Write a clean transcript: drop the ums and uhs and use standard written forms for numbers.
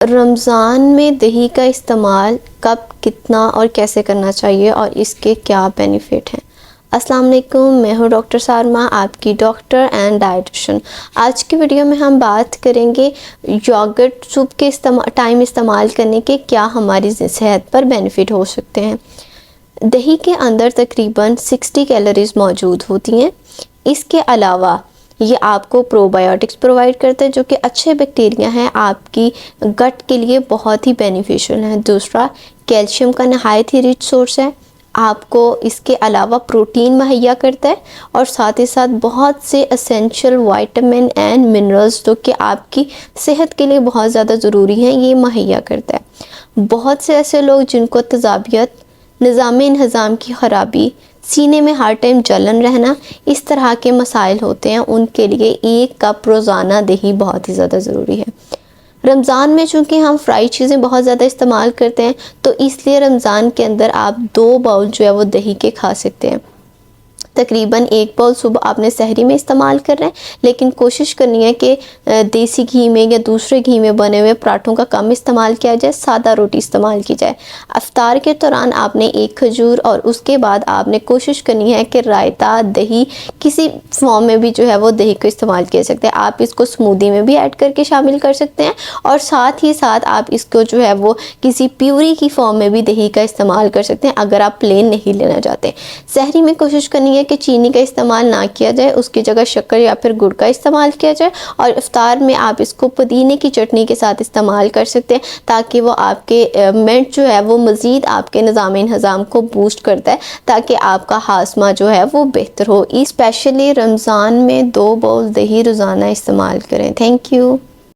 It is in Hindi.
रमज़ान में दही का इस्तेमाल कब, कितना और कैसे करना चाहिए और इसके क्या बेनिफिट हैं। अस्सलाम वालेकुम, मैं हूँ डॉक्टर सारमा, आपकी डॉक्टर एंड डाइटिशियन। आज की वीडियो में हम बात करेंगे योगर्ट सूप के इस्तेमाल करने के क्या हमारी सेहत पर बेनिफिट हो सकते हैं। दही के अंदर तकरीबन 60 कैलोरीज मौजूद होती हैं। इसके अलावा ये आपको प्रोबायोटिक्स प्रोवाइड करते हैं जो कि अच्छे बैक्टीरिया हैं, आपकी गट के लिए बहुत ही बेनिफिशियल हैं। दूसरा, कैल्शियम का नहायत ही रिच सोर्स है, आपको इसके अलावा प्रोटीन मुहैया करता है और साथ ही साथ बहुत से एसेंशियल विटामिन एंड मिनरल्स जो कि आपकी सेहत के लिए बहुत ज़्यादा ज़रूरी हैं, ये मुहैया करता है। बहुत से ऐसे लोग जिनको तेज़ाबियत, निज़ाम की ख़राबी, सीने में हर टाइम जलन रहना, इस तरह के मसाइल होते हैं, उनके लिए 1 कप रोज़ाना दही बहुत ही ज़्यादा ज़रूरी है। रमज़ान में चूँकि हम फ्राई चीज़ें बहुत ज़्यादा इस्तेमाल करते हैं, तो इसलिए रमज़ान के अंदर आप 2 बाउल जो है वो दही के खा सकते हैं। तकरीबन 1 बाउल सुबह आपने सहरी में इस्तेमाल कर रहे हैं, लेकिन कोशिश करनी है कि देसी घी में या दूसरे घी में बने हुए पराठों का कम इस्तेमाल किया जाए, सादा रोटी इस्तेमाल की जाए। इफ्तार के दौरान आपने 1 खजूर और उसके बाद आपने कोशिश करनी है कि रायता, दही किसी फॉर्म में भी जो है वो दही को इस्तेमाल किया सकते हैं। आप इसको स्मूदी में भी ऐड करके शामिल कर सकते हैं और साथ ही साथ आप इसको जो है वो किसी प्यूरी की फॉर्म में भी दही का इस्तेमाल कर सकते हैं अगर आप प्लेन नहीं लेना चाहते। सहरी में कोशिश करनी है कि चीनी का इस्तेमाल ना किया जाए, उसकी जगह शक्कर या फिर गुड़ का इस्तेमाल किया जाए और इफ्तार में आप इसको पुदीने की चटनी के साथ इस्तेमाल कर सकते हैं ताकि वो आपके मेंट जो है वो मज़ीद आपके निज़ाम को बूस्ट करता है ताकि आपका हाजमा जो है वो बेहतर हो। स्पेशली रमज़ान में 2 बाउल दही रोज़ाना इस्तेमाल करें। Thank you.